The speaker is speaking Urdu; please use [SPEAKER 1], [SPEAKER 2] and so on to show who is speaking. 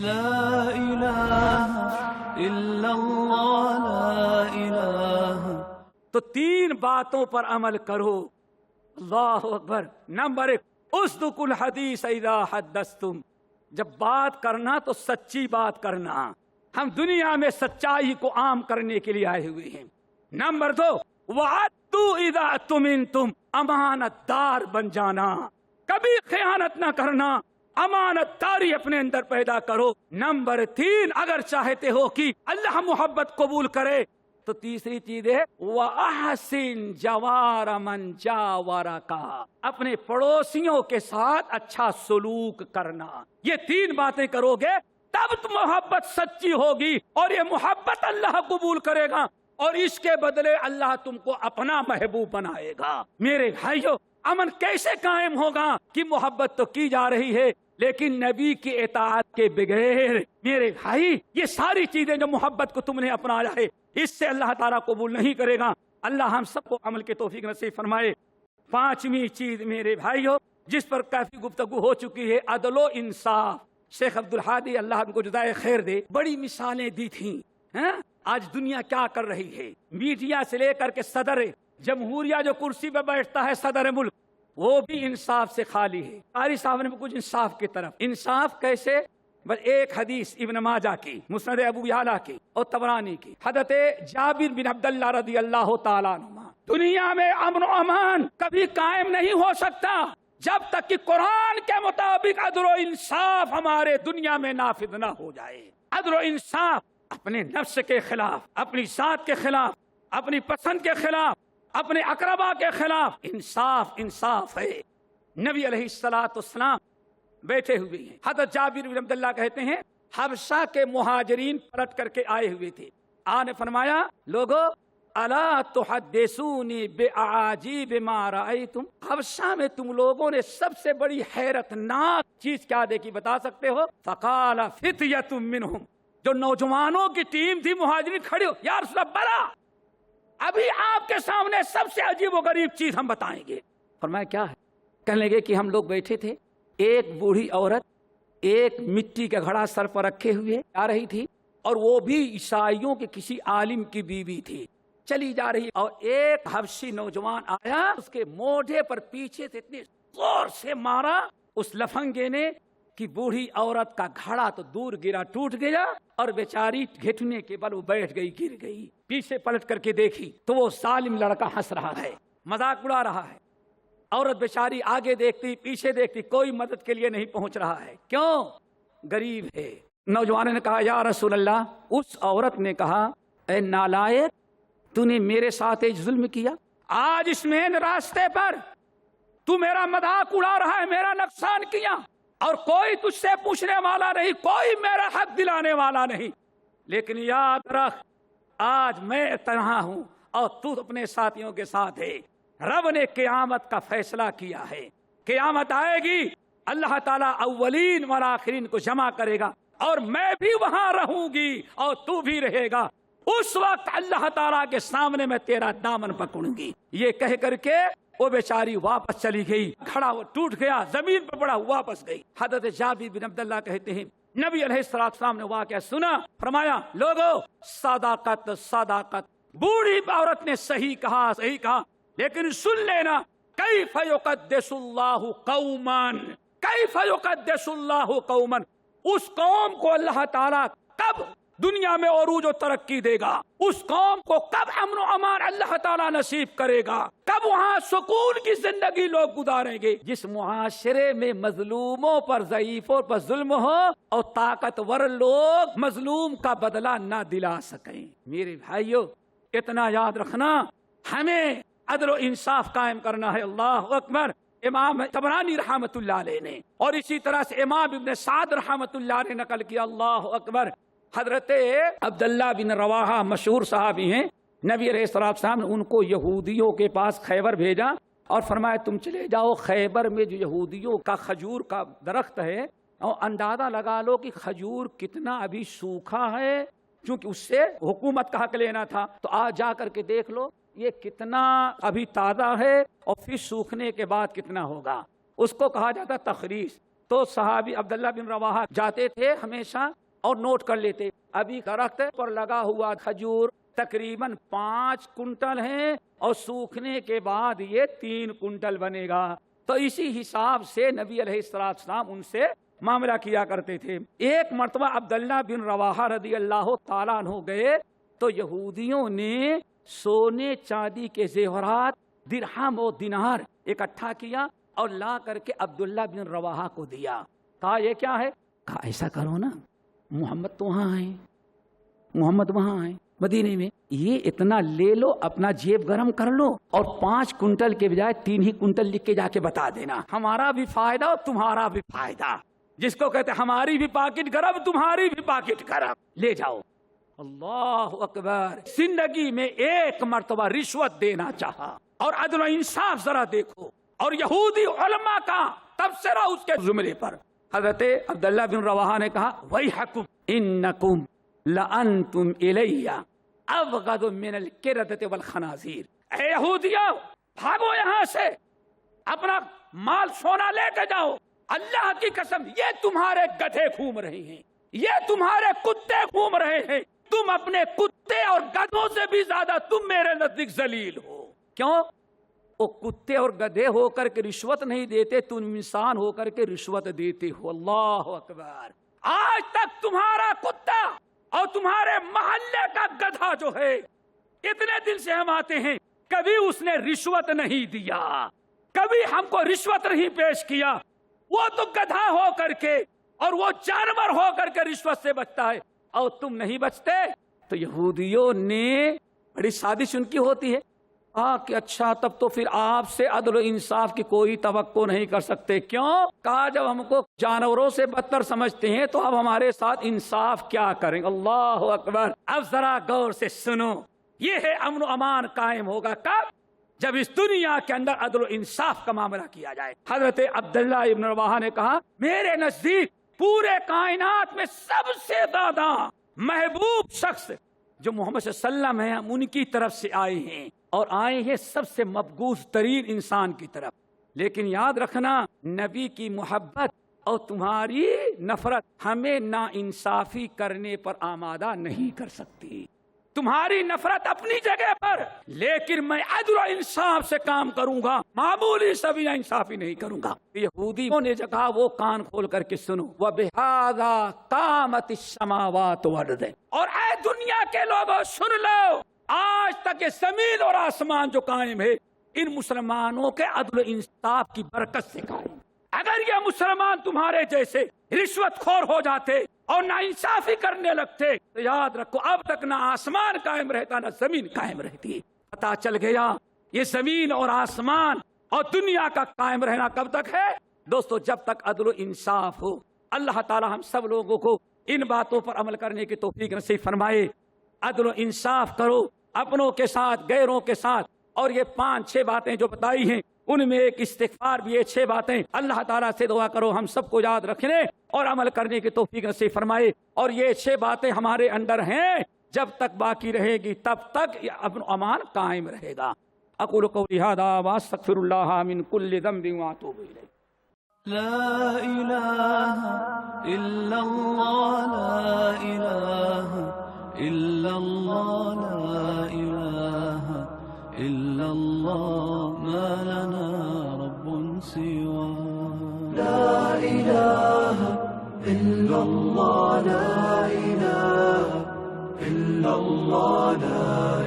[SPEAKER 1] لا الہ الا اللہ لا الہ۔
[SPEAKER 2] تو تین باتوں پر عمل کرو۔ اللہ اکبر۔ نمبر 1، اصدق الحدیث اذا حدثتم، جب بات کرنا تو سچی بات کرنا۔ ہم دنیا میں سچائی کو عام کرنے کے لیے آئے ہوئے ہیں۔ نمبر 2، وعدوا اذا اؤتمنتم، امانت دار بن جانا، کبھی خیانت نہ کرنا، امانت داری اپنے اندر پیدا کرو۔ نمبر 3، اگر چاہتے ہو کہ اللہ محبت قبول کرے تو تیسری چیز ہے وَأَحْسِنْ جَوَارَ مَنْ جَاوَرَكَ، اپنے پڑوسیوں کے ساتھ اچھا سلوک کرنا۔ یہ تین باتیں کرو گے تب تو محبت سچی ہوگی، اور یہ محبت اللہ قبول کرے گا، اور اس کے بدلے اللہ تم کو اپنا محبوب بنائے گا۔ میرے بھائیو، امن کیسے قائم ہوگا کہ محبت تو کی جا رہی ہے لیکن نبی کی اطاعت کے بغیر؟ میرے بھائی، یہ ساری چیزیں جو محبت کو تم نے اپنایا ہے، اس سے اللہ تعالیٰ قبول نہیں کرے گا۔ اللہ ہم سب کو عمل کے توفیق نصیب فرمائے۔ پانچویں چیز میرے بھائیو، جس پر کافی گفتگو ہو چکی ہے، عدل و انصاف۔ شیخ عبدالہادی اللہ ان کو جزائے خیر دے، بڑی مثالیں دی تھیں۔ آج دنیا کیا کر رہی ہے؟ میڈیا سے لے کر کے صدر جمہوریہ جو کرسی پہ بیٹھتا ہے، صدر ملک، وہ بھی انصاف سے خالی ہے۔ قاری صاحب نے کچھ انصاف کی طرف، انصاف کیسے؟ بس ایک حدیث ابن ماجہ کی، مسند ابو یعلا کی اور طبرانی کی، حضرت جابر بن عبداللہ رضی اللہ تعالیٰ عنہ، دنیا میں امن و امان کبھی قائم نہیں ہو سکتا جب تک کہ قرآن کے مطابق عدل و انصاف ہمارے دنیا میں نافذ نہ ہو جائے۔ عدل و انصاف اپنے نفس کے خلاف، اپنی ذات کے خلاف، اپنی پسند کے خلاف، اپنے اقربا کے خلاف، انصاف ہے۔ نبی علیہ الصلوۃ والسلام بیٹھے ہوئے ہیں، حضرت جابر بن عبداللہ کہتے ہیں حبشہ کے مہاجرین پلٹ کر کے آئے ہوئے تھے۔ آپ نے فرمایا، لوگو الا تحدثونی باعاجیب ما رأیتم، حبشہ میں تم لوگوں نے سب سے بڑی حیرت ناک چیز کیا دیکھی، بتا سکتے ہو؟ فقال فتیۃ منہم، جو نوجوانوں کی ٹیم تھی مہاجرین کھڑی ہو، یا رسول اللہ بلا، ابھی آپ کے سامنے سب سے عجیب و غریب چیز ہم بتائیں گے۔ فرمایا کیا ہے؟ کہنے لگے کہ ہم لوگ بیٹھے تھے، ایک بوڑھی عورت ایک مٹی کا گھڑا سر پر رکھے ہوئے آ رہی تھی، اور وہ بھی عیسائیوں کے کسی عالم کی بیوی تھی، چلی جا رہی، اور ایک حبشی نوجوان آیا، اس کے موڈے پر پیچھے سے اتنے زور سے مارا اس لفنگے نے کہ بوڑھی عورت کا گھڑا تو دور گرا، ٹوٹ گیا، اور بیچاری گھٹنے کے بل وہ بیٹھ گئی، گر گئی۔ پیچھے پلٹ کر کے دیکھی تو وہ ظالم لڑکا ہنس رہا ہے، مذاق اڑا رہا ہے۔ عورت بیچاری آگے دیکھتی پیچھے دیکھتی، کوئی مدد کے لیے نہیں پہنچ رہا ہے، کیوں؟ غریب ہے۔ نوجوان نے کہا یا رسول اللہ، اس عورت نے کہا اے نالائق، تو نے میرے ساتھ ظلم کیا، آج اس مین راستے پر تو میرا مذاق اڑا رہا ہے، میرا نقصان کیا، اور کوئی تجھ سے پوچھنے والا نہیں، کوئی میرا حق دلانے والا نہیں، لیکن یاد رکھ آج میں تنہا ہوں اور تو اپنے ساتھیوں کے ساتھ ہے۔ رب نے قیامت کا فیصلہ کیا ہے، قیامت آئے گی، اللہ تعالیٰ اولین والآخرین کو جمع کرے گا، اور میں بھی وہاں رہوں گی اور تو بھی رہے گا۔ اس وقت اللہ تعالیٰ کے سامنے میں تیرا دامن پکڑوں گی۔ یہ کہہ کر کے وہ بیچاری واپس چلی گئی، کھڑا وہ ٹوٹ گیا، زمین پر پڑا، واپس گئی۔ حضرت جابر بن عبداللہ کہتے ہیں نبی علیہ السلام نے واقعہ سنا، فرمایا لوگو صداقت صداقت، بوڑھی عورت نے صحیح کہا، لیکن سن لینا، کیف یقدس اللہ قوما، کیف یقدس اللہ قوما، اس قوم کو اللہ تعالیٰ کب دنیا میں عروج و ترقی دے گا، اس قوم کو کب امن و امان اللہ تعالیٰ نصیب کرے گا، کب وہاں سکون کی زندگی لوگ گزاریں گے؟ جس معاشرے میں مظلوموں پر، ضعیفوں پر ظلم ہو اور طاقتور لوگ مظلوم کا بدلہ نہ دلا سکیں۔ میرے بھائیو، اتنا یاد رکھنا، ہمیں عدل و انصاف قائم کرنا ہے۔ اللہ اکبر۔ امام طبرانی رحمت اللہ علیہ نے، اور اسی طرح سے امام ابن سعد رحمت اللہ نے نقل کیا، اللہ اکبر، حضرت عبداللہ بن رواحہ مشہور صحابی ہیں، نبی علیہ السلام نے ان کو یہودیوں کے پاس خیبر بھیجا اور فرمایا تم چلے جاؤ خیبر میں جو یہودیوں کا کھجور کا درخت ہے، اور اندازہ لگا لو کہ کھجور کتنا ابھی سوکھا ہے، کیونکہ اس سے حکومت کا حق لینا تھا، تو آج جا کر کے دیکھ لو یہ کتنا ابھی تازہ ہے اور پھر سوکھنے کے بعد کتنا ہوگا۔ اس کو کہا جاتا تخریص۔ تو صحابی عبداللہ بن رواحہ جاتے تھے ہمیشہ اور نوٹ کر لیتے، ابھی درخت پر لگا ہوا کھجور تقریباً 5 کنٹل ہیں اور سوکھنے کے بعد یہ 3 کنٹل بنے گا. تو اسی حساب سے نبی علیہ السلام ان سے معاملہ کیا کرتے تھے. ایک مرتبہ عبداللہ بن رواحہ رضی اللہ تعالیٰ عنہ گئے تو یہودیوں نے سونے چاندی کے زیورات درہم و دینار اکٹھا کیا اور لا کر کے عبداللہ بن رواحہ کو دیا. کہا یہ کیا ہے؟ کہا ایسا کرو نا، محمد تو وہاں آئے، محمد وہاں آئے مدینے میں، یہ اتنا لے لو، اپنا جیب گرم کر لو اور 5 کنٹل کے بجائے 3 ہی کنٹل لکھ کے جا کے بتا دینا، ہمارا بھی فائدہ اور تمہارا بھی فائدہ. جس کو کہتے ہماری بھی پاکٹ گرم تمہاری بھی پاکٹ گرم، لے جاؤ. اللہ اکبر. زندگی میں ایک مرتبہ رشوت دینا چاہا. اور عدل و انصاف ذرا دیکھو، اور یہودی علماء کا تبصرہ اس کے زمرے پر. حضرت عبداللہ بن رواحہ نے کہا ویحکم انکم لانتم الی ابغض من القردۃ والخنازیر. اے یہودیوں بھاگو یہاں سے، اپنا مال سونا لے کے جاؤ. اللہ کی قسم یہ تمہارے گدھے گھوم رہے ہیں، یہ تمہارے کتے گھوم رہے ہیں. تم اپنے کتے اور گدھوں سے بھی زیادہ تم میرے نزدیک ذلیل ہو. کیوں؟ وہ کتے اور گدھے ہو کر کے رشوت نہیں دیتے، تم انسان ہو کر کے رشوت دیتے ہو. اللہ اکبر. آج تک تمہارا کتا اور تمہارے محلے کا گدھا جو ہے، اتنے دن سے ہم آتے ہیں، کبھی اس نے رشوت نہیں دیا، کبھی ہم کو رشوت نہیں پیش کیا. وہ تو گدھا ہو کر کے اور وہ جانور ہو کر کے رشوت سے بچتا ہے اور تم نہیں بچتے. تو یہودیوں نے بڑی سازش ان کی ہوتی ہے کہ اچھا تب تو پھر آپ سے عدل و انصاف کی کوئی توقع نہیں کر سکتے. کیوں؟ کہا جب ہم کو جانوروں سے بدتر سمجھتے ہیں تو اب ہمارے ساتھ انصاف کیا کریں. اللہ اکبر. اب ذرا غور سے سنو، یہ ہے امن و امان قائم ہوگا کب؟ جب اس دنیا کے اندر عدل و انصاف کا معاملہ کیا جائے. حضرت عبداللہ ابن رواحہ نے کہا میرے نزدیک پورے کائنات میں سب سے زیادہ محبوب شخص جو محمد صلی اللہ علیہ وسلم ہیں، ہم ان کی طرف سے آئے ہیں اور آئے ہیں سب سے مبغوض ترین انسان کی طرف. لیکن یاد رکھنا نبی کی محبت اور تمہاری نفرت ہمیں نا انصافی کرنے پر آمادہ نہیں کر سکتی. تمہاری نفرت اپنی جگہ پر، لیکن میں عدل و انصاف سے کام کروں گا، معمولی سبھی انصافی نہیں کروں گا. یہودیوں نے کہا وہ کان کھول کر کے سنو، وَبِهَذَا قَامَتِ السَّمَاوَاتُ وَالْأَرْضُ. اور اے دنیا کے لوگوں سن لو، آج تک یہ زمین اور آسمان جو قائم ہے ان مسلمانوں کے عدل و انصاف کی برکت سے قائم. اگر یہ مسلمان تمہارے جیسے رشوت خور ہو جاتے اور نہ انصافی کرنے لگتے تو یاد رکھو اب تک نہ آسمان قائم رہتا نہ زمین قائم رہتی. پتہ چل گیا یہ زمین اور آسمان اور دنیا کا قائم رہنا کب تک ہے دوستو؟ جب تک عدل و انصاف ہو. اللہ تعالی ہم سب لوگوں کو ان باتوں پر عمل کرنے کی توفیق نصیب فرمائے. عدل و انصاف کرو اپنوں کے ساتھ، غیروں کے ساتھ. اور یہ 5-6 باتیں جو بتائی ہیں ان میں ایک استغفار بھی ہے. 6 باتیں اللہ تعالیٰ سے دعا کرو ہم سب کو یاد رکھنے اور عمل کرنے کی توفیق نصیب فرمائے. اور یہ 6 باتیں ہمارے اندر ہیں، جب تک باقی رہے گی تب تک امن و امان قائم رہے گا. اقول قولی ھذا واستغفر اللہ من کل ذنب واتوب الیہ.
[SPEAKER 1] لا إله إلا الله لا إله إلا الله لا إله إلا الله ما لنا رب سواه. لا إله إلا الله لا إله إلا الله لا